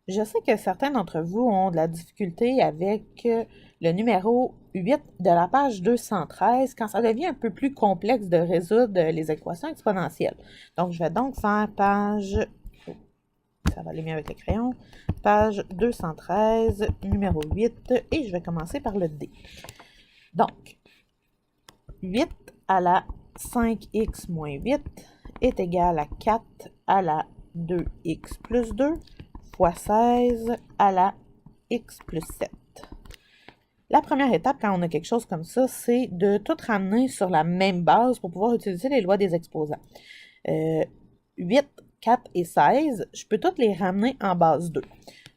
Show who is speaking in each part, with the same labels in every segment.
Speaker 1: Je sais que certains d'entre vous ont de la difficulté avec le numéro 8 de la page 213 quand ça devient un peu plus complexe de résoudre les équations exponentielles. Donc, je vais donc faire page, ça va aller mieux avec le crayon, page 213, numéro 8, et je vais commencer par le D. Donc, 8 à la 5x moins 8 est égal à 4 à la 2x plus 2 fois 16 à la x plus 7. La première étape, quand on a quelque chose comme ça, c'est de tout ramener sur la même base pour pouvoir utiliser les lois des exposants. 8, 4 et 16, je peux toutes les ramener en base 2.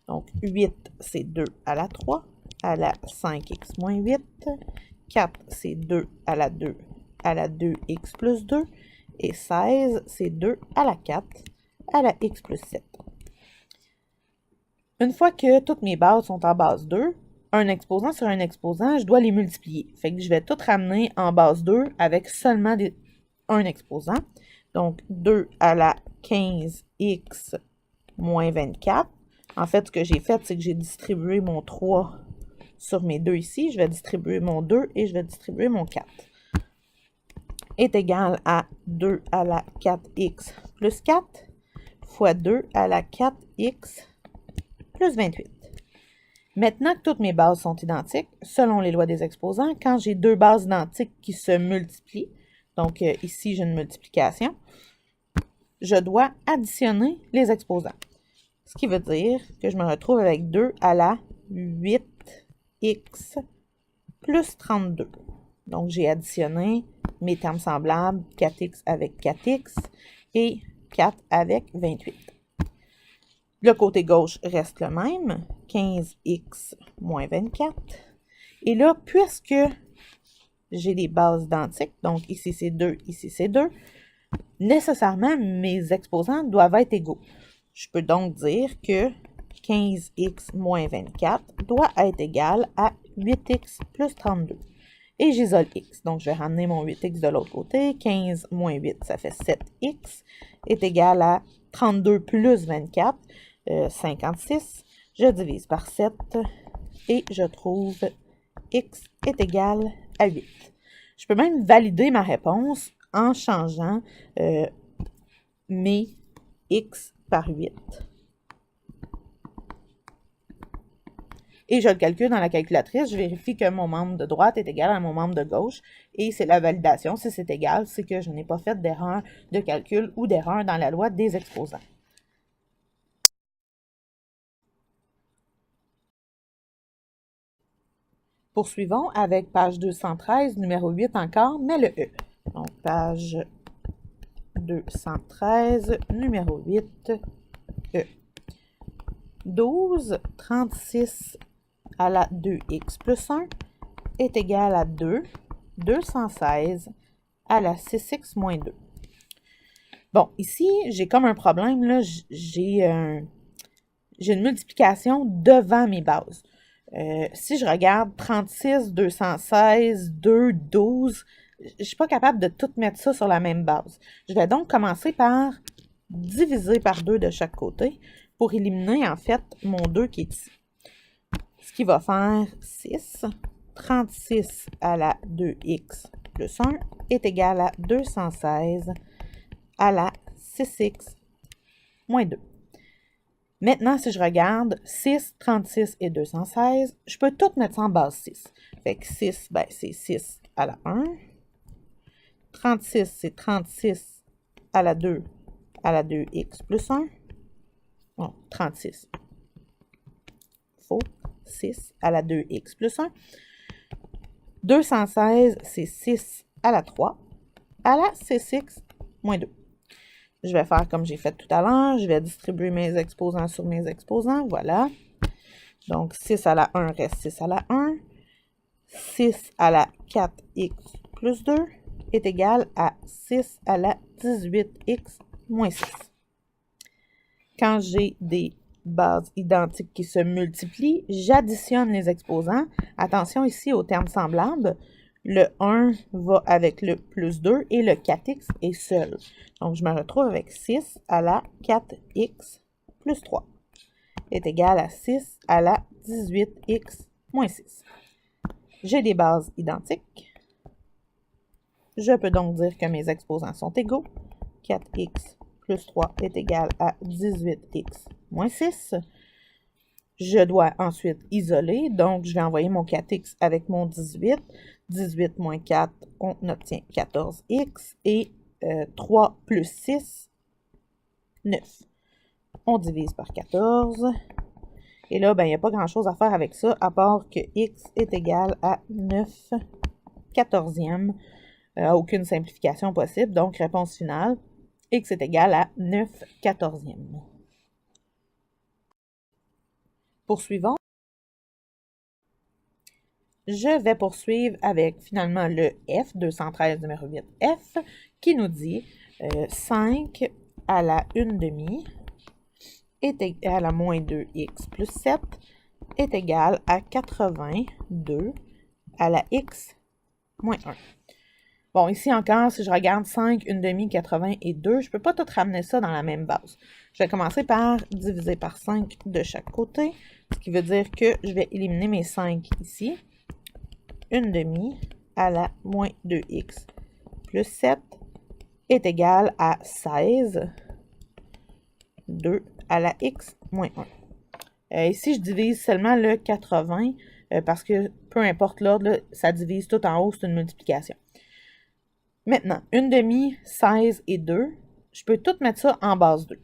Speaker 1: Donc, 8, c'est 2 à la 3, à la 5x moins 8. 4, c'est 2 à la 2, à la 2x plus 2. Et 16, c'est 2 à la 4, à la x plus 7. Une fois que toutes mes bases sont en base 2, un exposant sur un exposant, je dois les multiplier. Fait que je vais tout ramener en base 2 avec seulement un exposant. Donc, 2 à la 15x moins 24. En fait, ce que j'ai fait, c'est que j'ai distribué mon 3 sur mes 2 ici. Je vais distribuer mon 2 et je vais distribuer mon 4. Est égal à 2 à la 4x plus 4 fois 2 à la 4x plus 28. Maintenant que toutes mes bases sont identiques, selon les lois des exposants, quand j'ai deux bases identiques qui se multiplient, donc ici j'ai une multiplication, je dois additionner les exposants. Ce qui veut dire que je me retrouve avec 2 à la 8x plus 32. Donc j'ai additionné mes termes semblables, 4x avec 4x et 4 avec 28. Le côté gauche reste le même, 15x moins 24. Et là, puisque j'ai des bases identiques, donc ici c'est 2, ici c'est 2, nécessairement mes exposants doivent être égaux. Je peux donc dire que 15x moins 24 doit être égal à 8x plus 32. Et j'isole x. Donc, je vais ramener mon 8x de l'autre côté. 15 moins 8, ça fait 7x, est égal à 32 plus 24, 56. Je divise par 7 et je trouve x est égal à 8. Je peux même valider ma réponse en changeant mes x par 8. Et je le calcule dans la calculatrice, je vérifie que mon membre de droite est égal à mon membre de gauche, et c'est la validation. Si c'est égal, c'est que je n'ai pas fait d'erreur de calcul ou d'erreur dans la loi des exposants. Poursuivons avec page 213, numéro 8 encore, mais le E. Donc, page 213, numéro 8, E. 12, 36 à la 2x plus 1 est égal à 2, 216 à la 6x moins 2. Bon, ici, j'ai comme un problème, là, j'ai une multiplication devant mes bases. Si je regarde 36, 216, 2, 12, je ne suis pas capable de tout mettre ça sur la même base. Je vais donc commencer par diviser par 2 de chaque côté pour éliminer en fait mon 2 qui est ici. Ce qui va faire 6. 36 à la 2x plus 1 est égal à 216 à la 6x moins 2. Maintenant, si je regarde 6, 36 et 216, je peux tout mettre ça en base 6. Fait que 6, ben, c'est 6 à la 1. 36, c'est 36 à la 2 à la 2x plus 1. Bon, 36. Faux. 6 à la 2x plus 1. 216, c'est 6 à la 3 à la 6x moins 2. Je vais faire comme j'ai fait tout à l'heure. Je vais distribuer mes exposants sur mes exposants. Voilà. Donc, 6 à la 1 reste 6 à la 1. 6 à la 4x plus 2 est égal à 6 à la 18x moins 6. Quand j'ai des bases identiques qui se multiplient, j'additionne les exposants. Attention ici aux termes semblables. Le 1 va avec le plus 2 et le 4x est seul. Donc, je me retrouve avec 6 à la 4x plus 3 est égal à 6 à la 18x moins 6. J'ai des bases identiques. Je peux donc dire que mes exposants sont égaux. 4x plus 3 est égal à 18x moins 6. Je dois ensuite isoler, donc je vais envoyer mon 4x avec mon 18. 18 moins 4, on obtient 14x et 3 plus 6, 9. On divise par 14. Et là, ben, il n'y a pas grand-chose à faire avec ça, à part que x est égal à 9 quatorzièmes. Aucune simplification possible, donc réponse finale, x est égal à 9 quatorzièmes. Poursuivons. Je vais poursuivre avec finalement le f, 213 numéro 8f, qui nous dit 5 à la 1/2 est égal à moins 2x plus 7 est égal à 82 à la x moins 1. Bon, ici encore, si je regarde 5, 1/2, 80 et 2, je ne peux pas tout ramener ça dans la même base. Je vais commencer par diviser par 5 de chaque côté, ce qui veut dire que je vais éliminer mes 5 ici. 1/2 à la moins 2x plus 7 est égal à 16, 2 à la x moins 1. Ici, je divise seulement le 80 parce que peu importe l'ordre, ça divise tout en haut, c'est une multiplication. Maintenant, 1/2, 16 et 2, je peux tout mettre ça en base 2.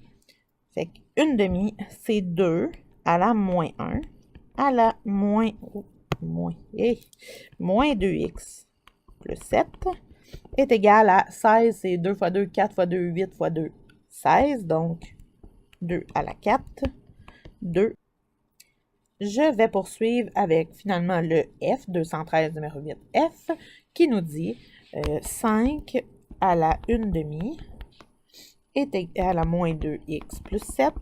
Speaker 1: Fait que 1/2, c'est 2 à la moins 1 à la moins 2x plus 7 est égal à 16, c'est 2 fois 2, 4 fois 2, 8 fois 2, 16, donc 2 à la 4, 2. Je vais poursuivre avec finalement le f, 213 numéro 8f, qui nous dit 5 à la 1/2 est égal à moins 2x plus 7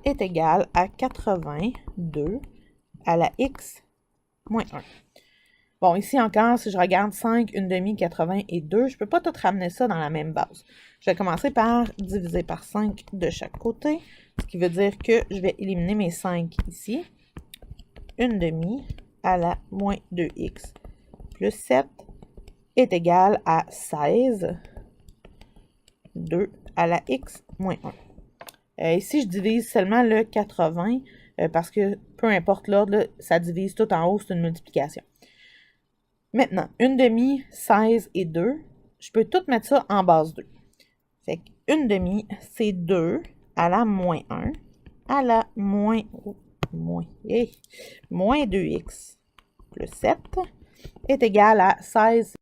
Speaker 1: est égal à 82 à la x moins 1. Bon, ici encore, si je regarde 5, 1/2, 80 et 2, je ne peux pas tout ramener ça dans la même base. Je vais commencer par diviser par 5 de chaque côté, ce qui veut dire que je vais éliminer mes 5 ici. 1/2 à la moins 2x plus 7 est égal à 16, 2 à la x moins 1. Ici, je divise seulement le 80 parce que peu importe l'ordre, ça divise tout en haut, c'est une multiplication. Maintenant, 1/2, 16 et 2, je peux tout mettre ça en base 2. Fait que 1/2, c'est 2 à la moins 1 à la moins 2x plus 7 est égal à 16